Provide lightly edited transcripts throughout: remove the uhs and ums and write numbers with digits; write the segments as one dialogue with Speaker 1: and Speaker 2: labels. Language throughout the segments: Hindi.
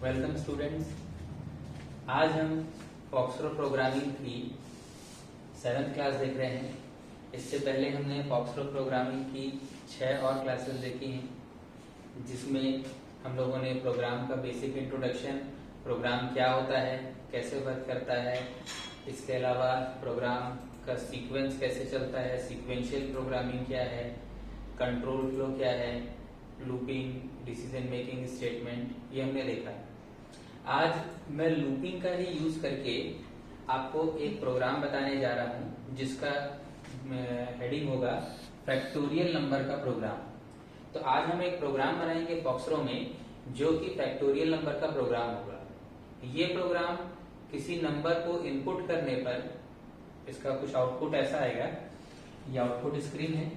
Speaker 1: Welcome students. आज हम फॉक्सट्रॉट प्रोग्रामिंग की 7th क्लास देख रहे हैं। इससे पहले हमने फॉक्सट्रॉट प्रोग्रामिंग की 6 और क्लासेस देखी हैं, जिसमें हम लोगों ने प्रोग्राम का बेसिक इंट्रोडक्शन, प्रोग्राम क्या होता है, कैसे वर्क करता है, इसके अलावा प्रोग्राम का सीक्वेंस कैसे चलता है, सीक्वेंशियल प्रोग्रामिंग क्या है, कंट्रोल फ्लो क्या है, लूपिंग, डिसीजन मेकिंग स्टेटमेंट, ये हमने देखा है। आज मैं लूपिंग का ही यूज करके आपको एक प्रोग्राम बताने जा रहा हूं, जिसका हेडिंग होगा फैक्टोरियल नंबर का प्रोग्राम। तो आज हम एक प्रोग्राम बनाएंगे फॉक्सट्रॉट में, जो कि फैक्टोरियल नंबर का प्रोग्राम होगा। ये प्रोग्राम किसी नंबर को इनपुट करने पर इसका कुछ आउटपुट ऐसा आएगा। ये आउटपुट स्क्रीन है।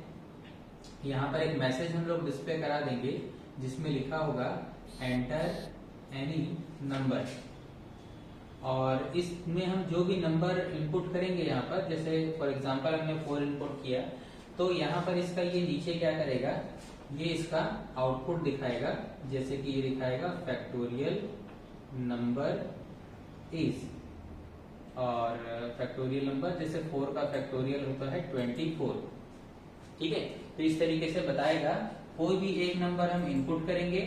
Speaker 1: यहाँ पर एक मैसेज हम लोग डिस्प्ले करा देंगे, जिसमें लिखा होगा एंटर एनी नंबर। और इसमें हम जो भी नंबर इनपुट करेंगे यहाँ पर, जैसे फॉर एग्जांपल हमने 4 इनपुट किया, तो यहाँ पर इसका ये नीचे क्या करेगा, ये इसका आउटपुट दिखाएगा। जैसे कि ये दिखाएगा फैक्टोरियल नंबर इज, और फैक्टोरियल नंबर जैसे 4 का फैक्टोरियल होता है 24। ठीक है, तो इस तरीके से बताएगा। कोई भी एक नंबर हम इनपुट करेंगे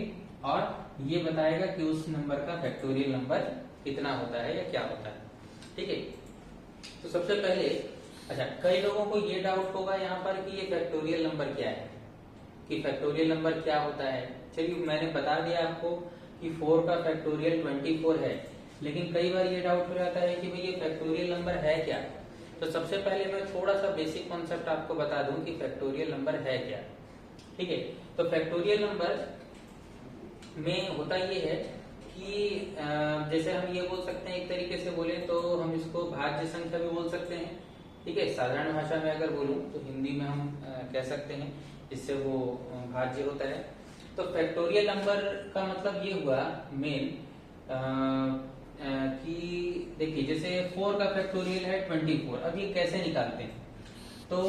Speaker 1: और ये बताएगा कि उस नंबर का फैक्टोरियल नंबर कितना होता है या क्या होता है। ठीक है, तो सबसे पहले कई लोगों को ये डाउट होगा यहाँ पर कि ये फैक्टोरियल नंबर क्या है, कि फैक्टोरियल नंबर क्या होता है। चलिए, मैंने बता दिया आपको कि 4 का फैक्टोरियल 24 है, लेकिन कई बार ये डाउट हो जाता है कि भाई ये फैक्टोरियल नंबर है क्या। तो सबसे पहले मैं थोड़ा सा बेसिक कॉन्सेप्ट आपको बता दूं कि फैक्टोरियल नंबर है क्या। ठीक है, तो फैक्टोरियल नंबर में होता ये है कि जैसे हम ये बोल सकते हैं, एक तरीके से बोले तो हम इसको भाज्य संख्या भी बोल सकते हैं। ठीक है, साधारण भाषा में अगर बोलूं तो हिंदी में हम कह सकते हैं, इससे वो भाज्य होता है। तो फैक्टोरियल नंबर का मतलब ये हुआ मेन कि देखिए, जैसे 4 का फैक्टोरियल है 24। अब ये कैसे निकालते हैं? तो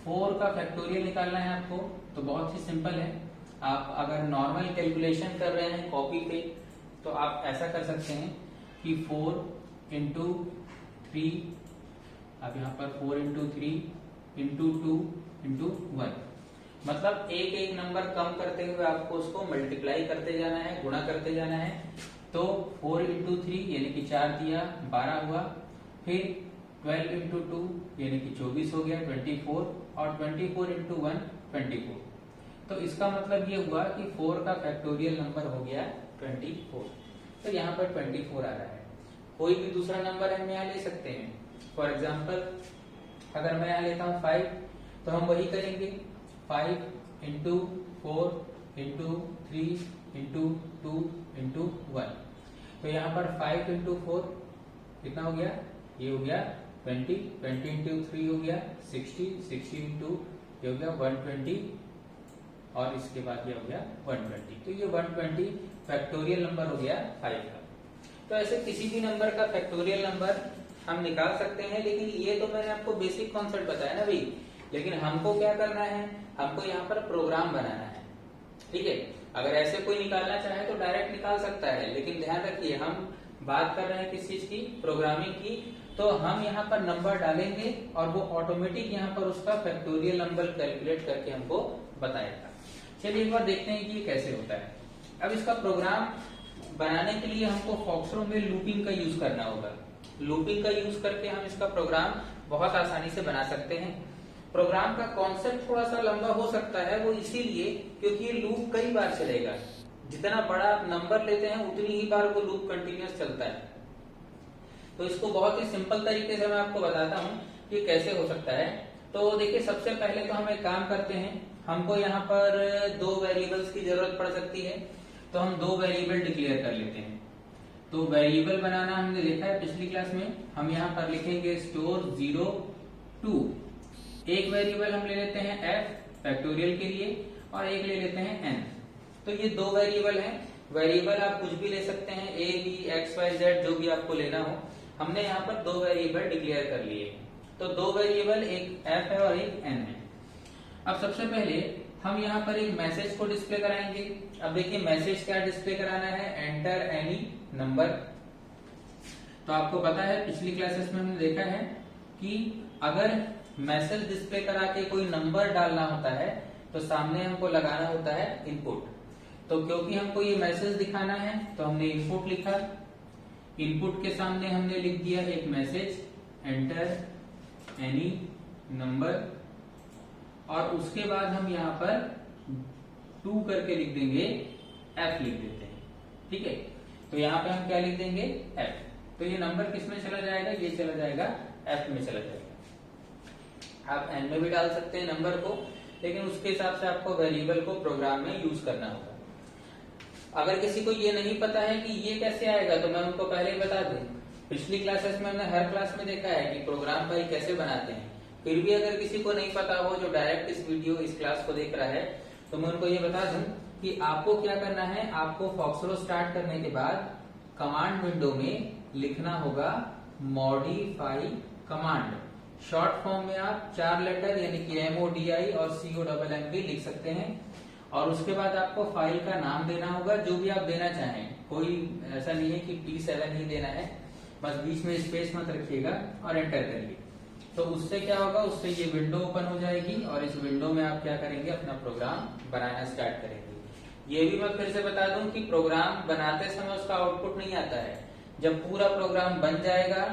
Speaker 1: 4 का फैक्टोरियल निकालना है आपको, तो बहुत ही सिंपल है। आप अगर नॉर्मल कैलकुलेशन कर रहे हैं कॉपी पे, तो आप ऐसा कर सकते हैं कि 4 इंटू 3, अब यहाँ पर 4 इंटू 3 इंटू 2 इंटू 1, मतलब एक एक नंबर कम करते हुए आपको उसको मल्टीप्लाई करते जाना है, गुणा करते जाना है। तो 4 इंटू 3 यानी कि 4 दिया 12 हुआ, फिर 12 इंटू 2 यानी कि 24 हो गया 24, और 24 इंटू 1 24। तो इसका मतलब ये हुआ कि 4 का फैक्टोरियल नंबर हो गया 24। तो यहाँ पर 24 आ रहा है। कोई भी दूसरा नंबर हम यहाँ ले सकते हैं। फॉर एग्जाम्पल अगर मैं यहाँ लेता हूँ 5, तो हम वही करेंगे 5 इंटू 4 इंटू 3 इंटू 2 इंटू 1। तो यहाँ पर 5 इंटू 4 कितना हो गया, ये हो गया 20, 20 इंटू 3 हो गया 60, 60 इंटू ये हो गया 120, और इसके बाद ये हो गया 120। तो ये 120 फैक्टोरियल नंबर हो गया 5 का। तो ऐसे किसी भी नंबर का फैक्टोरियल नंबर हम निकाल सकते हैं, लेकिन ये तो मैंने आपको बेसिक कॉन्सेप्ट बताया ना भाई। लेकिन हमको क्या करना है, हमको यहाँ पर प्रोग्राम बनाना है। ठीक है, अगर ऐसे कोई निकालना चाहे तो डायरेक्ट निकाल सकता है, लेकिन ध्यान रखिए हम बात कर रहे हैं किस चीज की, प्रोग्रामिंग की। तो हम यहाँ पर नंबर डालेंगे और वो ऑटोमेटिक यहाँ पर उसका फैक्टोरियल नंबर कैलकुलेट करके हमको बताएगा। चलिए एक बार देखते हैं कि ये कैसे होता है। अब इसका प्रोग्राम बनाने के लिए हमको फॉक्सट्रॉट में लूपिंग का यूज करना होगा। लूपिंग का यूज करके हम इसका प्रोग्राम बहुत आसानी से बना सकते हैं। प्रोग्राम का कॉन्सेप्ट थोड़ा सा लंबा हो सकता है, वो इसीलिए क्योंकि ये लूप कई बार चलेगा। जितना बड़ा आप नंबर लेते हैं उतनी ही बार वो लूप कंटिन्यूअस चलता है। तो इसको बहुत ही सिंपल तरीके से मैं आपको बताता हूँ कि कैसे हो सकता है। तो देखिए, सबसे पहले तो हम एक काम करते हैं, हमको यहाँ पर 2 वेरिएबल्स की जरूरत पड़ सकती है। तो हम 2 वेरिएबल डिक्लेयर कर लेते हैं। तो वेरिएबल बनाना हमने देखा है पिछली क्लास में। हम यहाँ पर लिखेंगे स्टोर 0 2। एक वेरिएबल हम ले लेते हैं f फैक्टोरियल के लिए, और एक ले लेते हैं n। तो ये 2 वेरिएबल हैं। वेरिएबल आप कुछ भी ले सकते हैं, a b x y z, जो भी आपको लेना हो। हमने यहाँ पर 2 वेरिएबल डिक्लेयर कर लिए। तो 2 वेरिएबल, एक f है और एक n है। अब सबसे पहले हम यहाँ पर एक मैसेज को डिस्प्ले कराएंगे। अब देखिए मैसेज क्या डिस्प्ले कराना है, एंटर एनी नंबर। तो आपको पता है पिछली क्लासेस में हमने देखा है कि अगर मैसेज डिस्प्ले करा के कोई नंबर डालना होता है तो सामने हमको लगाना होता है इनपुट। तो क्योंकि हमको ये मैसेज दिखाना है तो हमने इनपुट लिखा, इनपुट के सामने हमने लिख दिया एक मैसेज एंटर एनी नंबर, और उसके बाद हम यहाँ पर 2 करके लिख देंगे, F लिख देते हैं। ठीक है, तो यहाँ पे हम क्या लिख देंगे, F। तो ये नंबर किस में चला जाएगा, ये चला जाएगा F में चला जाएगा। आप N में भी डाल सकते हैं नंबर को, लेकिन उसके हिसाब से आपको वेरिएबल को प्रोग्राम में यूज करना होगा। अगर किसी को ये नहीं पता है कि ये कैसे आएगा तो मैं उनको पहले ही बता दूं, पिछली क्लासेस में हमने हर क्लास में देखा है कि प्रोग्राम फाइल कैसे बनाते हैं। फिर भी अगर किसी को नहीं पता हो जो डायरेक्ट इस वीडियो इस क्लास को देख रहा है, तो मैं उनको ये बता दूं कि आपको क्या करना है। आपको फॉक्सट्रॉट स्टार्ट करने के बाद कमांड विंडो में लिखना होगा मॉडिफाई कमांड। शॉर्ट फॉर्म में आप 4 लेटर यानी कि MODI और COMM भी लिख सकते हैं, और उसके बाद आपको फाइल का नाम देना होगा जो भी आप देना चाहें। कोई ऐसा नहीं है कि P7 ही देना है, बस बीच में स्पेस मत रखिएगा और एंटर करिए। तो उससे क्या होगा, उससे ये विंडो ओपन हो जाएगी और इस विंडो में आप क्या करेंगे, अपना प्रोग्राम बनाना स्टार्ट करेंगे। ये भी मैं फिर से बता दूं कि प्रोग्राम बनाते समय उसका आउटपुट नहीं आता है। जब पूरा प्रोग्राम बन जाएगा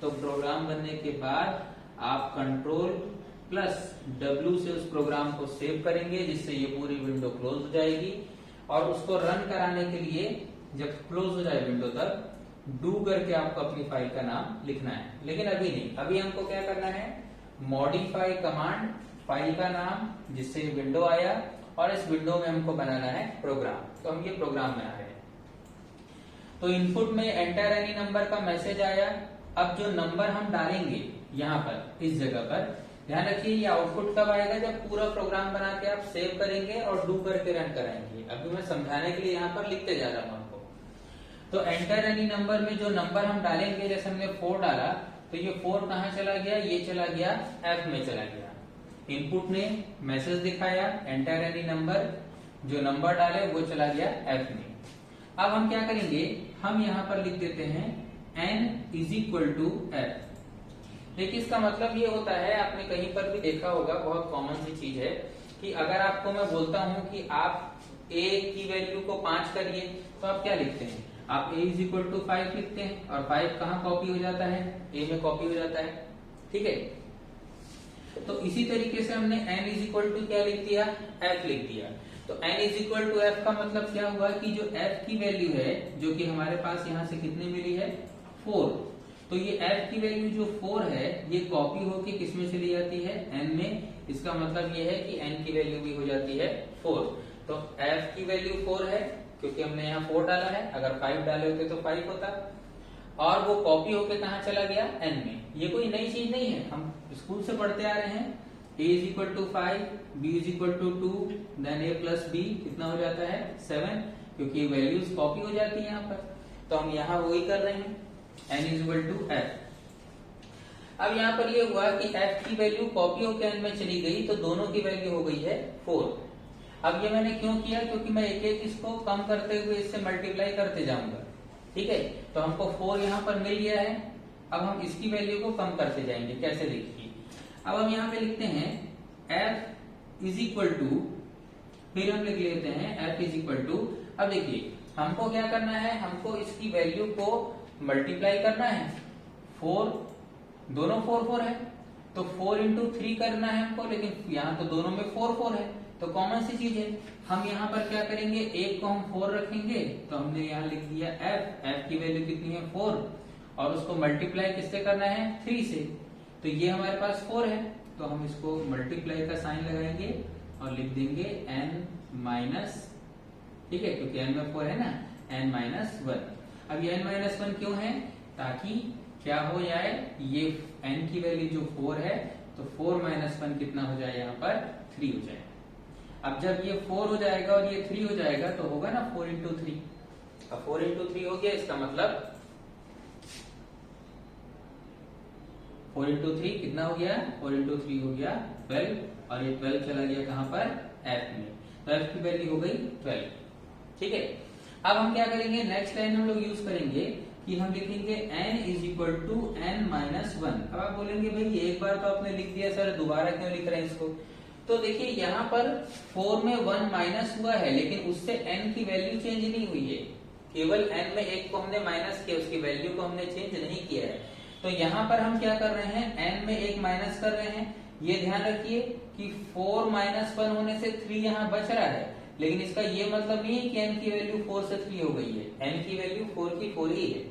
Speaker 1: तो प्रोग्राम बनने के बाद आप Ctrl+W से उस प्रोग्राम को सेव करेंगे, जिससे ये पूरी विंडो क्लोज हो जाएगी। और उसको रन कराने के लिए जब क्लोज हो जाए विंडो तक डू करके आपको अपनी फाइल का नाम लिखना है। लेकिन अभी नहीं, अभी हमको क्या करना है, मॉडिफाई कमांड, फाइल का नाम जिससे विंडो आया, और इस विंडो में हमको बनाना है प्रोग्राम। तो हम ये प्रोग्राम बना रहे हैं। तो इनपुट में एंटर एनी नंबर का मैसेज आया। अब जो नंबर हम डालेंगे यहाँ पर इस जगह पर, ध्यान रखिए ये आउटपुट कब आएगा, जब पूरा प्रोग्राम बना के आप सेव करेंगे और डू करके रन कराएंगे। अभी मैं समझाने के लिए यहाँ पर लिखते जा रहा हूँ आपको। तो एंटर एनी नंबर में जो नंबर हम डालेंगे, जैसे हमने 4 डाला तो ये 4 कहाँ चला गया, ये चला गया F में चला गया। इनपुट ने मैसेज दिखाया एंटर एनी नंबर, जो नंबर डाले वो चला गया F में। अब हम क्या करेंगे, हम यहाँ पर लिख देते हैं N = F। देखिए इसका मतलब ये होता है, आपने कहीं पर भी देखा होगा, बहुत कॉमन सी चीज है कि अगर आपको मैं बोलता हूं कि आप A की वैल्यू को 5 करिए, तो आप क्या लिखते हैं, आप A = 5 लिखते हैं, और 5 कहाँ कॉपी हो जाता है, A में कॉपी हो जाता है। ठीक है, तो इसी तरीके से हमने N = क्या लिख दिया, F लिख दिया। तो N = F का मतलब क्या हुआ कि जो F की वैल्यू है, जो कि हमारे पास यहाँ से कितने मिली है, 4। तो ये F की वैल्यू जो 4 है, ये कॉपी होके किस में चली जाती है, N में। इसका मतलब ये है कि N की वैल्यू भी हो जाती है 4। तो F की वैल्यू 4 है क्योंकि हमने यहाँ 4 डाला है, अगर 5 डाले होते तो 5 होता, और वो कॉपी होके कहाँ चला गया, N में। ये कोई नई चीज नहीं है, हम स्कूल से पढ़ते आ रहे हैं। A = 5, B = 2, then A + B कितना हो जाता है, 7, क्योंकि वैल्यूज कॉपी हो जाती है यहाँ पर। तो हम यहाँ वही कर रहे हैं, N = F। अब यहाँ पर ये हुआ कि F की वैल्यू कॉपी होकर N में चली गई, तो दोनों की वैल्यू हो गई है 4। अब ये मैंने क्यों किया, क्योंकि मैं एक एक इसको कम करते हुए इससे मल्टीप्लाई करते जाऊंगा। ठीक है, तो हमको 4 यहाँ पर मिल गया है। अब हम इसकी वैल्यू को कम करते जाएंगे, कैसे देखिए। अब हम यहाँ पे लिखते हैं F = फिर हम लिख लेते हैं F = अब देखिए हमको क्या करना है, हमको इसकी वैल्यू को मल्टीप्लाई करना है। 4, दोनों 4 है, तो 4 × 3 करना है हमको, लेकिन यहाँ तो दोनों में 4 है, तो कॉमन सी चीज है। हम यहाँ पर क्या करेंगे, एक को हम 4 रखेंगे, तो हमने यहाँ लिख दिया F की वैल्यू कितनी है, 4, और उसको मल्टीप्लाई किससे करना है, 3 से। तो ये हमारे पास 4 है, तो हम इसको मल्टीप्लाई का साइन लगाएंगे और लिख देंगे N-, ठीक है, क्योंकि N में 4 है ना, N-1। अब ये N-1 क्यों है, ताकि क्या हो जाए, ये N की वैल्यू जो 4 है, तो 4 - 1 कितना हो जाए, यहाँ पर 3 हो जाए। अब जब ये 4 हो जाएगा और ये 3 हो जाएगा, तो होगा ना 4 × 3। अब 4 × 3 हो गया, इसका मतलब 4 × 3 कितना हो गया, 4 × 3 हो गया 12, और ये 12 चला गया कहाँ पर, एफ में, तो एफ की वैल्यू हो गई 12। ठीक है, अब हम क्या करेंगे, नेक्स्ट लाइन हम लोग यूज करेंगे कि हम लिखेंगे n is equal to n minus 1। अब आप बोलेंगे भाई एक बार तो आपने लिख दिया सर, दोबारा क्यों लिख रहे हैं इसको? तो देखिए यहाँ पर 4 में 1 माइनस हुआ है, लेकिन उससे n की वैल्यू चेंज नहीं हुई है, केवल n में एक को हमने माइनस किया, उसकी वैल्यू को हमने चेंज नहीं किया है। तो यहाँ पर हम क्या कर रहे हैं, n में एक माइनस कर रहे हैं। ये ध्यान रखिए कि 4 माइनस 1 होने से 3 यहाँ बच रहा है, लेकिन इसका ये मतलब नहीं है कि n की वैल्यू 4 से 3 हो गई है। n की वैल्यू 4 की 4 ही है।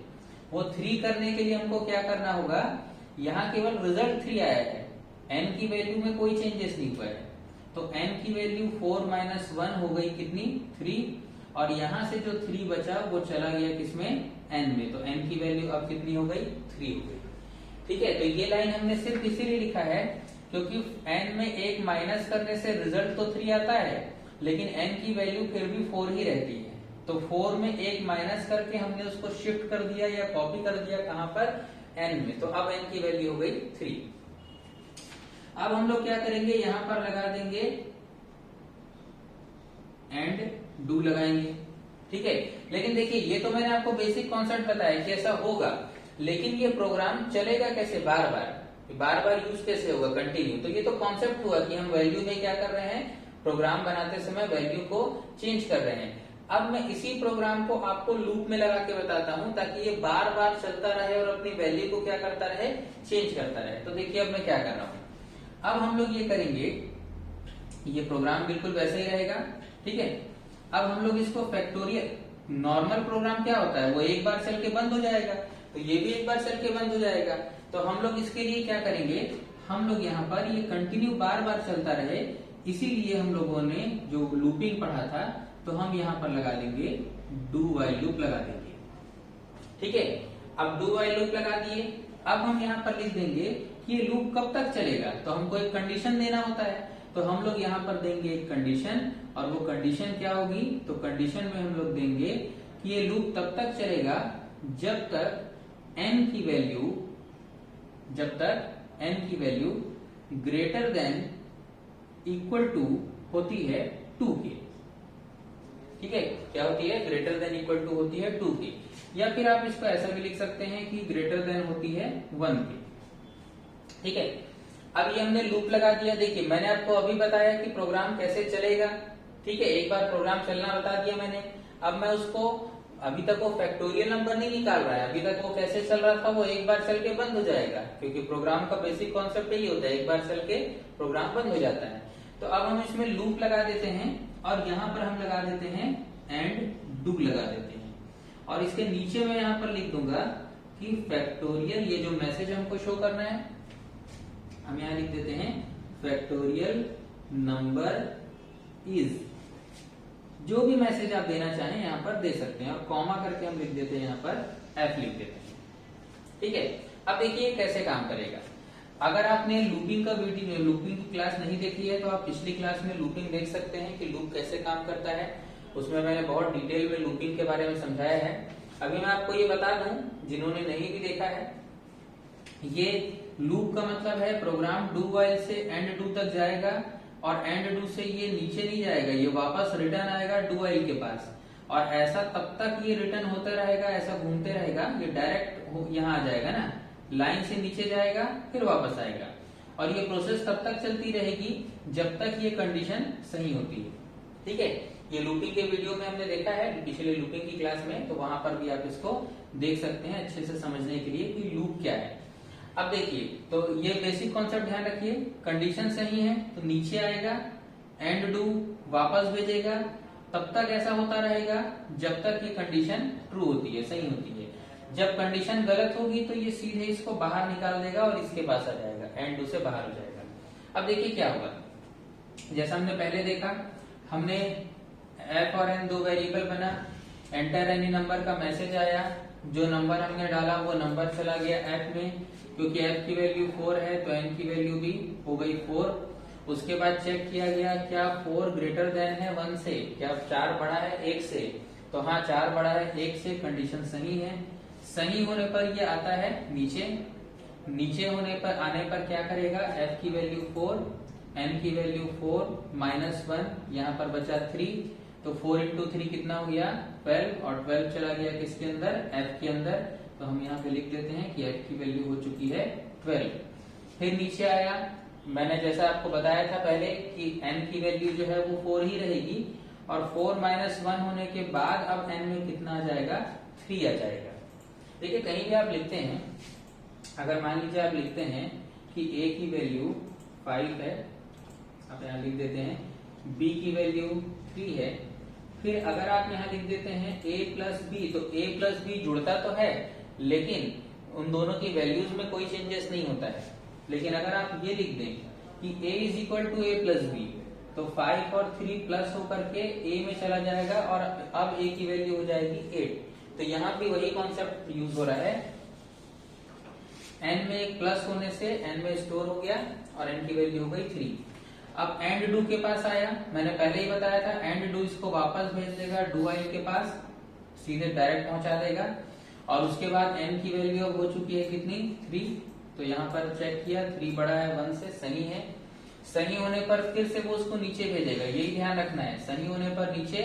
Speaker 1: वो 3 करने के लिए हमको क्या करना होगा, यहाँ केवल रिजल्ट 3 आया है, n की वैल्यू में कोई चेंजेस नहीं हुआ है। तो n की वैल्यू 4 माइनस 1 हो गई कितनी, 3, और यहाँ से जो 3 बचा वो चला गया किसमें, n में, तो n की वैल्यू अब कितनी हो गई, 3 हो गई। ठीक है, तो ये लाइन हमने सिर्फ इसीलिए लिखा है क्योंकि n में एक माइनस करने से रिजल्ट तो 3 आता है, लेकिन n की वैल्यू फिर भी 4 ही रहती है। तो 4 में एक माइनस करके हमने उसको शिफ्ट कर दिया या कॉपी कर दिया कहां पर, n में, तो अब n की वैल्यू हो गई 3। अब हम लोग क्या करेंगे, यहां पर लगा देंगे एंड डू लगाएंगे। ठीक है, लेकिन देखिए ये तो मैंने आपको बेसिक कॉन्सेप्ट बताया कि ऐसा होगा, लेकिन ये प्रोग्राम चलेगा कैसे, बार बार यूज कैसे होगा, कंटिन्यू। तो ये तो कॉन्सेप्ट हुआ कि हम वैल्यू में क्या कर रहे हैं, प्रोग्राम बनाते समय वैल्यू को चेंज कर रहे हैं। अब मैं इसी प्रोग्राम को आपको लूप में लगा के बताता हूं ताकि ये बार बार चलता रहे और अपनी वैल्यू को क्या करता रहे, चेंज करता रहे। तो देखिए अब मैं क्या कर रहा हूं, अब हम लोग ये करेंगे, ये प्रोग्राम बिल्कुल वैसे ही रहेगा। ठीक है, अब हम लोग इसको फैक्टोरियल, नॉर्मल प्रोग्राम क्या होता है, वो एक बार चल के बंद हो जाएगा, तो ये भी एक बार चल के बंद हो जाएगा। तो हम लोग इसके लिए क्या करेंगे, हम लोग यहाँ पर ये कंटिन्यू बार बार चलता रहे, इसीलिए हम लोगों ने जो लूपिंग पढ़ा था, तो हम यहाँ पर लगा देंगे डू वाइल लूप लगा देंगे। ठीक है, अब डू वाइल लूप लगा दिए। अब हम यहाँ पर लिख देंगे कि ये लूप कब तक चलेगा, तो हमको एक कंडीशन देना होता है, तो हम लोग यहाँ पर देंगे एक कंडीशन, और वो कंडीशन क्या होगी, तो कंडीशन में हम लोग देंगे कि ये लूप तब तक चलेगा जब तक n की value greater than equal to होती है 2 के। ठीक है, क्या होती है, ग्रेटर देन इक्वल टू होती है 2 के, या फिर आप इसको ऐसा भी लिख सकते हैं कि ग्रेटर देन होती है 1 के। ठीक है, अब ये हमने लूप लगा दिया। देखिए मैंने आपको अभी बताया कि प्रोग्राम कैसे चलेगा। ठीक है, एक बार प्रोग्राम चलना बता दिया मैंने। अब मैं उसको, अभी तक वो फैक्टोरियल नंबर नहीं निकाल रहा है, अभी तक वो कैसे चल रहा था, वो एक बार चल के बंद हो जाएगा, क्योंकि प्रोग्राम का बेसिक कॉन्सेप्ट यही होता है, एक बार चल के प्रोग्राम बंद हो जाता है। तो अब हम इसमें लूप लगा देते हैं, और यहाँ पर हम लगा देते हैं एंड डू लगा देते हैं, और इसके नीचे मैं यहाँ पर लिख दूंगा कि फैक्टोरियल, ये जो मैसेज हमको शो करना है, हम यहाँ लिख देते हैं फैक्टोरियल नंबर इज, जो भी मैसेज आप देना चाहें यहाँ पर दे सकते हैं, और कॉमा करके हम लिख देते हैं यहाँ पर f लिख देते हैं। ठीक है, अब देखिए कैसे काम करेगा। अगर आपने लूपिंग का वीडियो, लूपिंग की क्लास नहीं देखी है, तो आप पिछली क्लास में लूपिंग देख सकते हैं कि लूप कैसे काम करता है। उसमें मैंने बहुत डिटेल में लूपिंग के बारे में समझाया है। अभी मैं आपको ये बता दूं, जिन्होंने नहीं भी देखा है, ये लूप का मतलब है प्रोग्राम डू वाइल से एंड डू तक जाएगा, और एंड डू से ये नीचे नहीं जाएगा, ये वापस रिटर्न आएगा डू वाइल के पास, और ऐसा तब तक ये रिटर्न होता रहेगा, ऐसा घूमते रहेगा, ये डायरेक्ट यहाँ आ जाएगा ना, लाइन से नीचे जाएगा फिर वापस आएगा, और ये प्रोसेस तब तक चलती रहेगी जब तक ये कंडीशन सही होती है। ठीक है, ये लूपिंग के वीडियो में हमने देखा है पिछले लूपिंग की क्लास में, तो वहां पर भी आप इसको देख सकते हैं अच्छे से समझने के लिए कि लूप क्या है। अब देखिए, तो ये बेसिक कॉन्सेप्ट ध्यान रखिए, कंडीशन सही है तो नीचे आएगा, एंड डू वापस भेजेगा, तब तक ऐसा होता रहेगा जब तक ये कंडीशन ट्रू होती है, सही होती है। जब कंडीशन गलत होगी तो ये सीधे इसको बाहर निकाल देगा और इसके पास आ जाएगा, एंड डू से बाहर हो जाएगा। अब देखिए क्या होगा, जैसा हमने पहले देखा, हमने f और n दो वेरिएबल बना, एंटर एनी नंबर का मैसेज आया, जो नंबर हमने डाला वो नंबर चला गया f में, क्योंकि f की वैल्यू 4 है तो n की वैल्यू भी हो गई 4। उसके बाद चेक किया गया क्या 4 ग्रेटर देन है 1 से, क्या 4 बड़ा है 1 से, तो हाँ 4 बड़ा है 1 से, कंडीशन सही है। सही होने पर ये आता है नीचे, नीचे होने पर आने पर क्या करेगा, f की वैल्यू 4 n की वैल्यू 4 माइनस 1, यहाँ पर बचा 3, तो 4 इंटू 3 कितना हो गया 12, और 12 चला गया किसके अंदर, f के अंदर। तो हम यहाँ पे लिख देते हैं कि f की वैल्यू हो चुकी है 12। फिर नीचे आया, मैंने जैसा आपको बताया था पहले कि n की वैल्यू जो है वो 4 ही रहेगी, और 4 माइनस 1 होने के बाद अब n में कितना आ जाएगा, 3 आ जाएगा। देखिए कहीं भी आप लिखते हैं, अगर मान लीजिए आप लिखते हैं कि a की वैल्यू 5 है, आप यहाँ लिख देते हैं, b की वैल्यू 3 है, फिर अगर आप यहाँ लिख देते हैं a प्लस बी, तो a प्लस बी जुड़ता तो है लेकिन उन दोनों की वैल्यूज में कोई चेंजेस नहीं होता है। लेकिन अगर आप ये लिख दें कि a is equal to A plus B, तो 5 और 3 प्लस होकर के a में चला जाएगा और अब a की वैल्यू हो जाएगी 8। तो यहाँ भी वही कॉन्सेप्ट यूज हो रहा है, n में एक प्लस होने से n में स्टोर हो गया और n की वैल्यू हो गई 3। अब एंड डू के पास आया, मैंने पहले ही बताया था एंड डू इसको वापस भेज देगा डू वाइल के पास, सीधे डायरेक्ट पहुंचा देगा। और उसके बाद n की वैल्यू अब हो चुकी है कितनी, 3। तो यहाँ पर चेक किया 3 बड़ा है 1 से, सही है। सही होने पर फिर से वो उसको नीचे भेजेगा, यही ध्यान रखना है, सही होने पर नीचे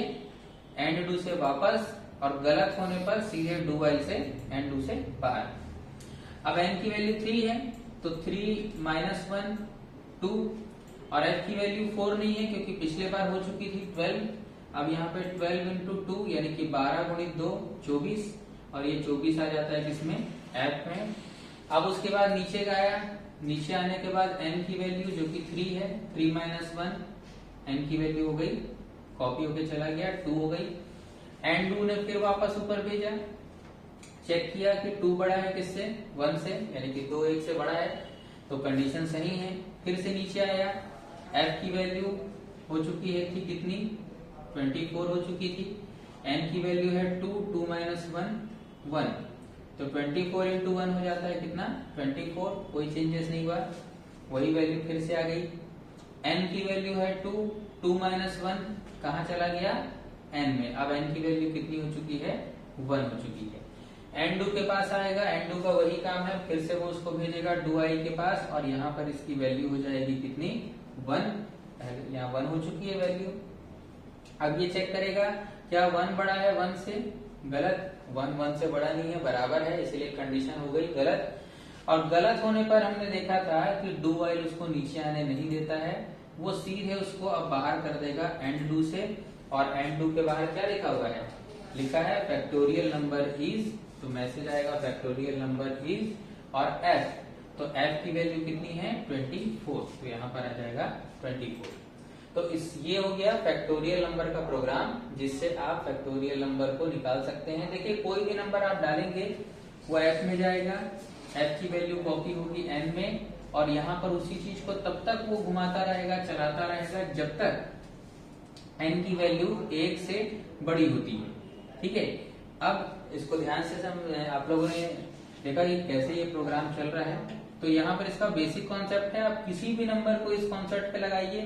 Speaker 1: एंड डू से वापस, और गलत होने पर सीधे डू वाइल से एंड डू से बाहर। अब n की वैल्यू 3 है, तो 3 माइनस 1 2, और f की वैल्यू 4 नहीं है क्योंकि पिछले बार हो चुकी थी 12। अब यहाँ पे 12 इंटू 2 यानी कि 12 गुणित 2 24, और ये 24 आ जाता है किसमें, f में। अब उसके बाद नीचे आया, नीचे आने के बाद n की वैल्यू जो कि 3 है, 3 माइनस 1, n की वैल्यू हो गई, कॉपी होके चला गया, 2 हो गई। एंड डू ने फिर वापस ऊपर भेजा, चेक किया कि 2 बड़ा है किससे, 1 से, यानी कि 2 1 से बड़ा है, तो कंडीशन सही है। फिर से नीचे आया, f की वैल्यू हो चुकी है थी कितनी, 24 हो चुकी थी। n की वैल्यू है 2, 2 माइनस 1 1, तो 24 इंटू 1 हो जाता है कितना, 24, कोई चेंजेस नहीं हुआ, वही वैल्यू फिर से आ गई। n की वैल्यू है 2, 2 माइनस 1 कहाँ चला गया, n में। अब n की वैल्यू कितनी हो चुकी है, 1 हो चुकी है। एंड डू के पास आएगा, एंड डू का वही काम है, फिर से वो उसको भेजेगा डू आई के पास, और यहाँ पर इसकी वैल्यू हो जाएगी कितनी, 1। यहाँ 1 हो चुकी है वैल्यू। अब ये चेक करेगा क्या 1 बड़ा है 1 से, गलत, 1 1 से बड़ा नहीं है, बराबर है, इसलिए कंडीशन हो गई गलत। और गलत होने पर हमने देखा था कि डू वाइल उसको नीचे आने नहीं देता है, वो सीधे उसको अब बाहर कर देगा एंड डू से। और एंड डू के बाहर क्या लिखा हुआ है, लिखा है फैक्टोरियल नंबर इज, तो मैसेज आएगा फैक्टोरियल नंबर इज, और f, तो f की वैल्यू कितनी है 24, तो यहाँ पर आ जाएगा 24। तो ये हो गया फैक्टोरियल नंबर का प्रोग्राम, जिससे आप फैक्टोरियल नंबर को निकाल सकते हैं। देखिए कोई भी नंबर आप डालेंगे वो f में जाएगा, f की वैल्यू कॉपी होगी n में, और यहाँ पर उसी चीज को तब तक वो घुमाता रहेगा, चलाता रहेगा, जब तक n की वैल्यू 1 से बड़ी होती है। ठीक है, अब इसको ध्यान से आप लोगों ने देखा कि कैसे ये प्रोग्राम चल रहा है। तो यहाँ पर इसका बेसिक कॉन्सेप्ट है, आप किसी भी नंबर को इस कॉन्सेप्ट पे लगाइए,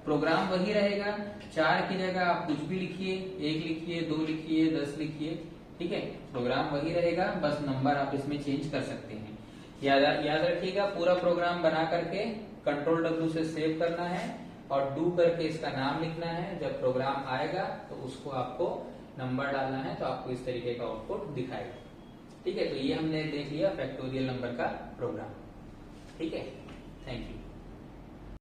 Speaker 1: प्रोग्राम वही रहेगा। 4 की जगह आप कुछ भी लिखिए, 1 लिखिए, 2 लिखिए, 10 लिखिए, ठीक है, प्रोग्राम वही रहेगा, बस नंबर आप इसमें चेंज कर सकते हैं। याद रखिएगा, पूरा प्रोग्राम बना करके कंट्रोल W से सेव करना है, और डू करके इसका नाम लिखना है। जब प्रोग्राम आएगा तो उसको आपको नंबर डालना है, तो आपको इस तरीके का आउटपुट दिखाएगा। ठीक है, तो ये हमने देख लिया फैक्टोरियल नंबर का प्रोग्राम। ठीक है, थैंक यू।